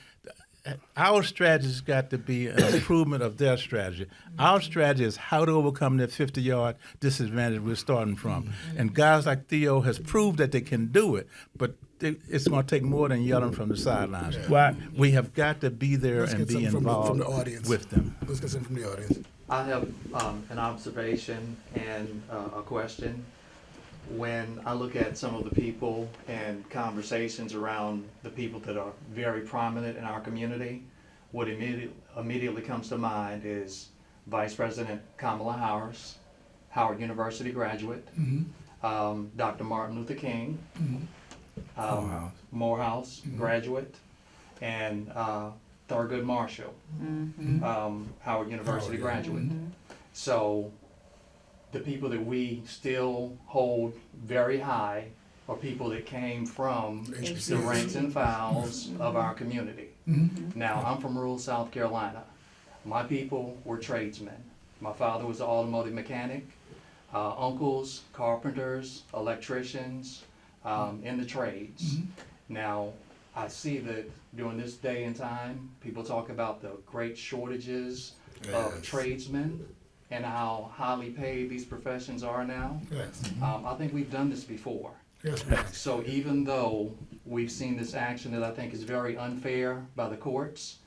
our strategy's got to be an improvement of their strategy. Our strategy is how to overcome that 50-yard disadvantage we're starting from. And guys like Theo has proved that they can do it, but it's going to take more than yelling from the sidelines. Why? We have got to be there Let's and get be something involved from the audience. with them. Let's get something from the audience. I have an observation and a question. When I look at some of the people and conversations around the people that are very prominent in our community, what immediately comes to mind is Vice President Kamala Harris, Howard University graduate, Dr. Martin Luther King, Morehouse graduate, and Thurgood Marshall, Howard University graduate. So the people that we still hold very high are people that came from the ranks and files of our community. Now, I'm from rural South Carolina. My people were tradesmen. My father was an automotive mechanic. Uncles, carpenters, electricians, in the trades. Now, I see that during this day and time, people talk about the great shortages of tradesmen and how highly paid these professions are now. Yes. I think we've done this before. Yes, ma'am. So even though we've seen this action that I think is very unfair by the courts,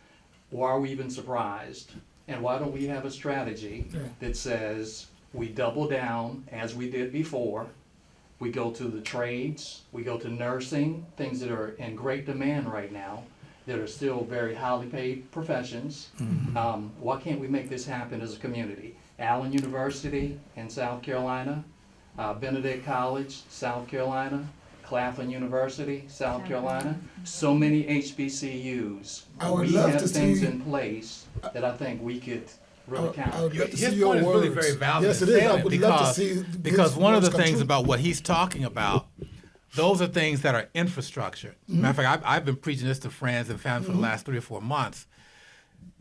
why are we even surprised? And why don't we have a strategy that says we double down as we did before? We go to the trades, we go to nursing, things that are in great demand right now, that are still very highly paid professions. Why can't we make this happen as a community? Allen University in South Carolina, Benedict College, South Carolina, Claflin University, South Carolina, so many HBCUs. I would We love have to things see- in place that I think we could really count. I would love to His see your point is words. really very valid. Yes, it in is. saying I it would love to see because his one of words the come things true. about what he's talking about, those are things that are infrastructure. Matter of fact, I've been preaching this to friends and family for the last 3 or 4 months.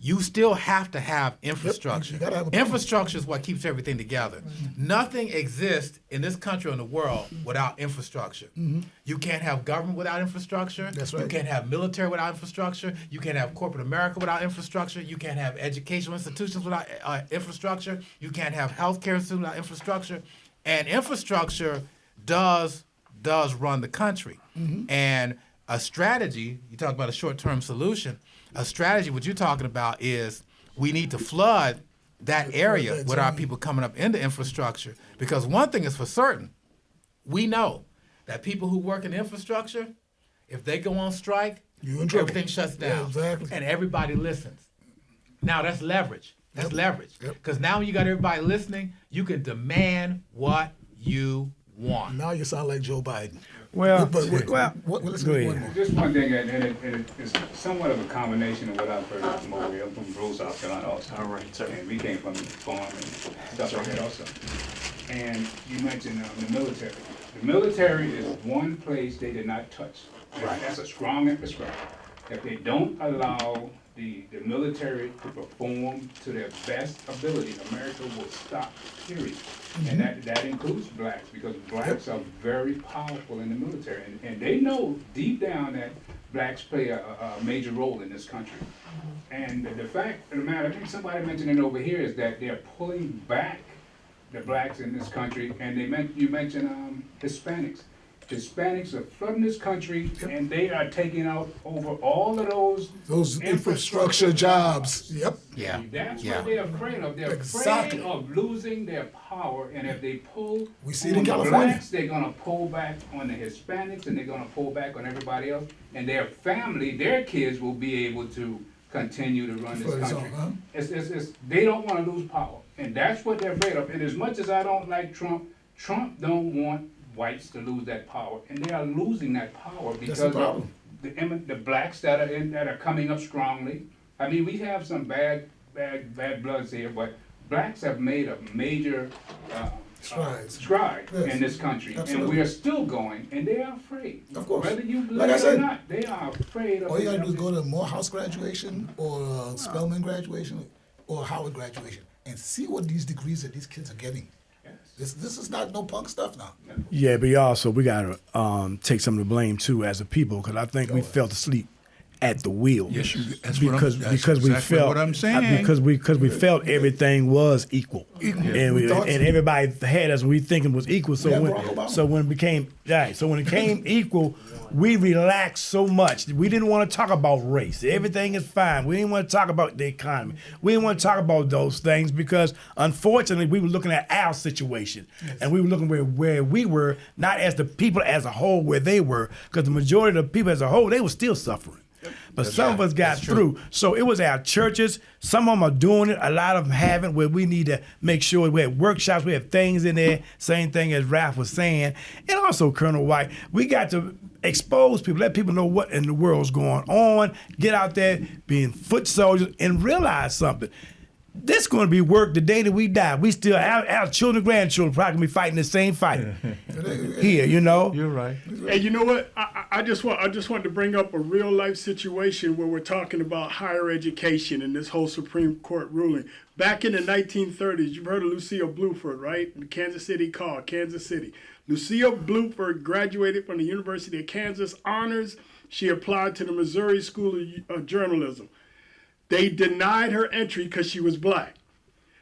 You still have to have infrastructure. you gotta have a plan. Infrastructure is what keeps everything together. Nothing exists in this country or in the world without infrastructure. You can't have government without infrastructure. That's You right. can't have military without infrastructure. You can't have corporate America without infrastructure. You can't have educational institutions without infrastructure. You can't have healthcare institutions without infrastructure. And infrastructure does run the country. And a strategy, you talk about a short-term solution, a strategy, what you're talking about is we need to flood that area with our people coming up into infrastructure. Because one thing is for certain, we know that people who work in infrastructure, if they go on strike, You in trouble. everything shuts Yeah, down. exactly. And everybody listens. Now that's leverage. That's leverage. Yep. Because now when you got everybody listening, you can demand what you want. Now you sound like Joe Biden. Well, But let's go go ahead. ahead. Just one thing, and it's somewhat of a combination of what I've heard from over here, from rural South Carolina also. All right, sir. And we came from the farm and stuff like that also. And you mentioned the military. The military is one place they did not touch. Right. That's a strong emphasis. If they don't allow the military to perform to their best ability, America will stop, period. And that includes blacks, because blacks are very powerful in the military. And they know deep down that blacks play a major role in this country. And the fact of the matter, I think somebody mentioned it over here, is that they're pulling back the blacks in this country. And you mentioned Hispanics. Hispanics are flooding this country, and they are taking out over all of Those infrastructure jobs. Yep. Yeah. That's Yeah. what they're afraid of. They're Exactly. afraid of losing their power, and if they pull We see it on in the California. blacks, they're gonna pull back on the Hispanics, and they're gonna pull back on everybody else, and their family, their kids will be able to continue to run this For his country. own, It's they don't want to lose power, and that's what they're afraid of. And as much as I don't like Trump, Trump don't want whites to lose that power, and they are losing that power because the of problem. the blacks that are coming up strongly. I mean, we have some bad bloods here, but blacks have made a major stride Yes. in this country, Absolutely. and we are still going, and they are afraid. Of course. Whether you Like believe I it said, or not, they are afraid of All you gotta do is it. go to Morehouse graduation or Spelman graduation or Howard graduation and see what these degrees that these kids are getting. This is not no punk stuff now. Yeah, but we gotta take some of the blame too as a people, because I think we fell asleep at the wheel. Yes, that's because that's we exactly felt what I'm saying. because we felt everything was equal, and We thought so. everybody had us we thinking was equal. So Yeah, when Barack Obama. so when it became when it came equal, we relaxed so much. We didn't want to talk about race. Everything is fine. We didn't want to talk about the economy. We didn't want to talk about those things because unfortunately we were looking at our situation, and we were looking where we were, not as the people as a whole where they were, because the majority of the people as a whole, they were still suffering. But some of us got through. So it was our churches. Some of them are doing it. A lot of them haven't, where we need to make sure we have workshops. We have things in there. Same thing as Ralph was saying. And also, Colonel White, we got to expose people, let people know what in the world's going on. Get out there, being foot soldiers, and realize something. This is going to be work the day that we die. We still, our children, grandchildren probably going to be fighting the same fight here, you know? You're right. And you know what? I just want to bring up a real life situation where we're talking about higher education and this whole Supreme Court ruling. Back in the 1930s, you've heard of Lucille Bluford, right? The Kansas City Call, Kansas City. Lucille Bluford graduated from the University of Kansas Honors. She applied to the Missouri School of Journalism. They denied her entry because she was black.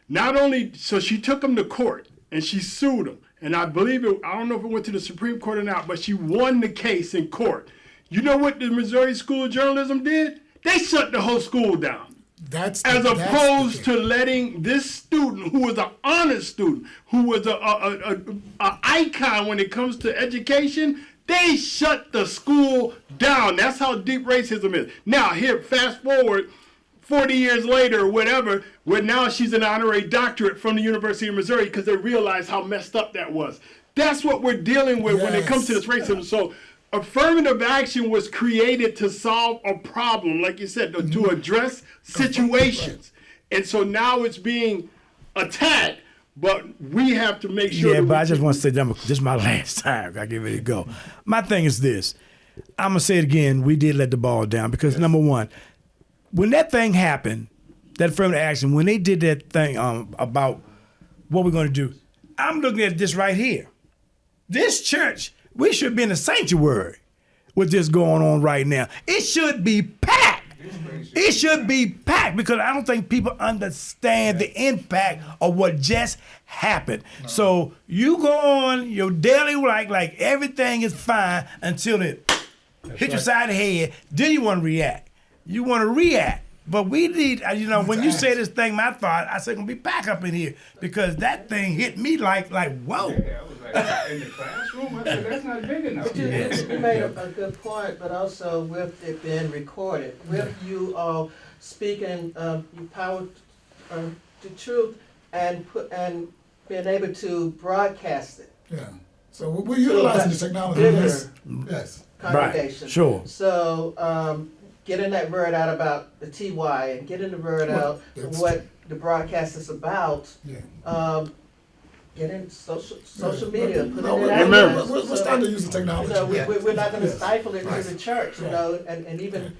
So she took them to court and she sued them. And I believe I don't know if it went to the Supreme Court or not, but she won the case in court. You know what the Missouri School of Journalism did? They shut the whole school down. As opposed to letting this student, who was an honest student, who was an icon when it comes to education, they shut the school down. That's how deep racism is. Now, here, fast forward 40 years later or whatever, where now she's an honorary doctorate from the University of Missouri because they realized how messed up that was. That's what we're dealing with when it comes to this racism. So affirmative action was created to solve a problem, like you said, to address situations. And so now it's being attacked, but we have to make sure. Yeah, but I just want to say this is my last time. I get ready to go. My thing is this. I'm going to say it again. We did let the ball down because, number one, when that thing happened, that affirmative action, when they did that thing about what we're going to do, I'm looking at this right here. This church, we should be in a sanctuary with this going on right now. It should be packed. It should be packed because I don't think people understand the impact of what just happened. So you go on your daily life like everything is fine until it hit your side of the head. Then you want to react. You want to react. But we need, when you say this thing, my thought, I said, gonna be back up in here because that thing hit me like whoa. Yeah, I was like, in the classroom, I said, that's not big enough. But you made a good point, but also with it being recorded, with you all speaking your power the truth and being able to broadcast it. Yeah. So we're utilizing the technology. bigger Yes. congregation. sure. So getting that word out about the TY and getting the word out that's what the broadcast is about. Yeah. Getting social media, putting No, it out remember, there. we're starting to use the technology. So we're not going to Yes. stifle it Right. to the church, you know, and even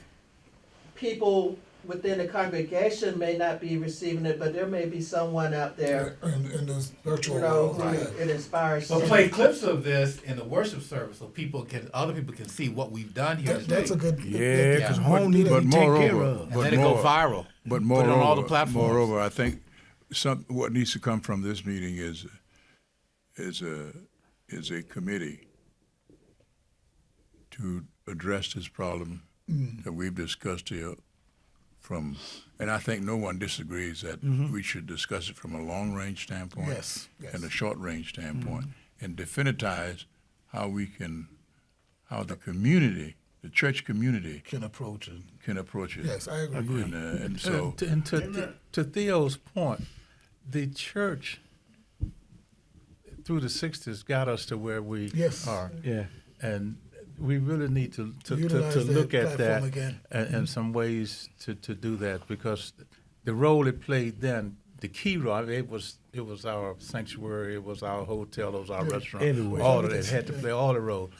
people within the congregation may not be receiving it, but there may be someone out there, In this virtual you know, world. who Yeah. it inspires. We'll to- play clips of this in the worship service so other people can see what we've done here. That's a good. Yeah, because Yeah. home need to But be taken care moreover, of. And let it go viral. But Put moreover, it on all the platforms. moreover, I think what needs to come from this meeting is a committee to address this problem that we've discussed here and I think no one disagrees that we should discuss it from a long-range standpoint Yes, yes. and a short-range standpoint and definitize how the community, the church community, Can approach it. can approach it. Yes, I agree. And so, And to Theo's point, the church through the 60s got us to where we Yes. are. Yeah. And we really need to Utilize that look at that platform again. and some ways to do that, because the role it played then, the key role, I mean, it was our sanctuary, it was our hotel, it was our restaurant, everywhere. all of it had to play all the roles.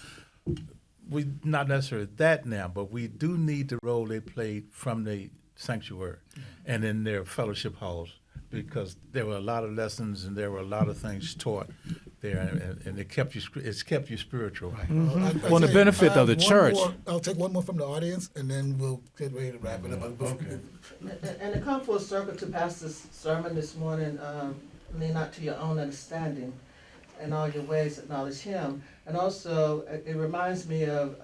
We not necessarily that now, but we do need the role they played from the sanctuary and in their fellowship halls, because there were a lot of lessons and there were a lot of things taught there, and it's kept you spiritual. Well, the benefit of the church- I'll take one more from the audience, and then we'll get ready to wrap it up. And to come full circle to Pastor's sermon this morning, lean not to your own understanding, in all your ways acknowledge him. And also, it reminds me of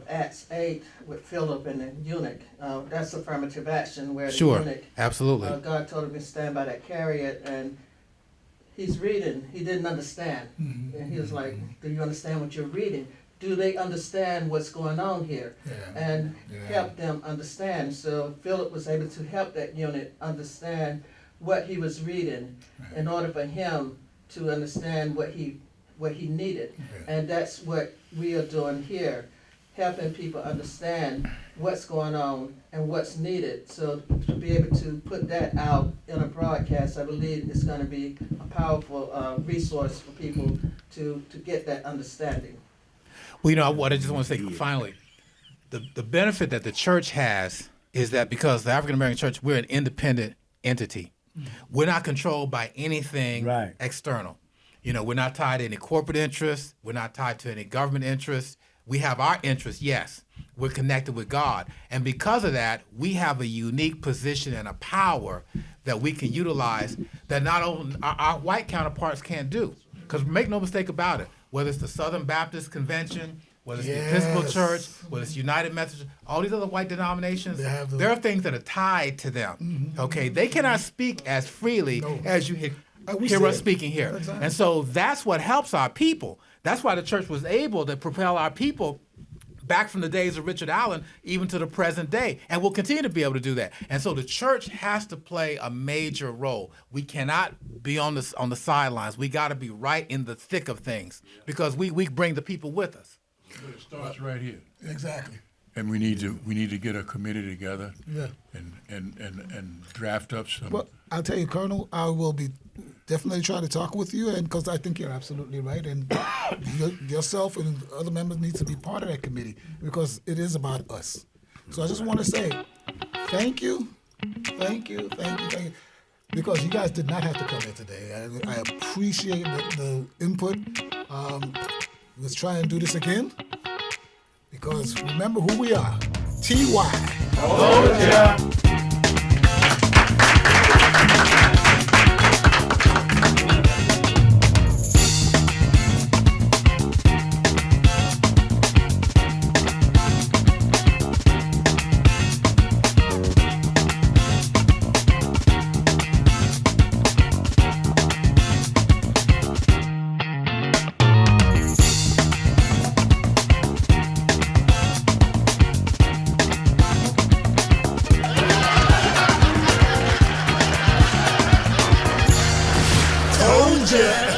Acts 8 with Philip and the eunuch. That's affirmative action where the Sure, eunuch, absolutely. God told him to stand by that chariot, and he's reading. He didn't understand. And he was like, do you understand what you're reading? Do they understand what's going on here? Yeah. And Yeah. help them understand. So Philip was able to help that eunuch understand what he was reading in order for him to understand what he needed. And that's what we are doing here, helping people understand what's going on and what's needed. So to be able to put that out in a broadcast, I believe it's going to be a powerful resource for people to get that understanding. Well, you know, what I just want to say finally, the benefit that the church has is that because the African American church, we're an independent entity. We're not controlled by anything external. You know, we're not tied to any corporate interests. We're not tied to any government interests. We have our interests, yes. We're connected with God. And because of that, we have a unique position and a power that we can utilize that not only our white counterparts can't do. Because make no mistake about it, whether it's the Southern Baptist Convention, whether it's the Episcopal Church, whether it's United Methodist, all these other white denominations, there are things that are tied to them. Okay, they cannot speak as freely as you hear us speaking here. Exactly. And so that's what helps our people. That's why the church was able to propel our people back from the days of Richard Allen even to the present day, and we'll continue to be able to do that. And so the church has to play a major role. We cannot be on the sidelines. We got to be right in the thick of things because we bring the people with us. But it starts right here. Exactly. And we need to get a committee together Yeah. and draft up some. Well, I'll tell you, Colonel, I will be definitely trying to talk with you, and because I think you're absolutely right, and yourself and other members need to be part of that committee because it is about us. So I just want to say thank you, because you guys did not have to come here today. I appreciate the input. Let's try and do this again, because remember who we are, TY. Oh, yeah. Told ya.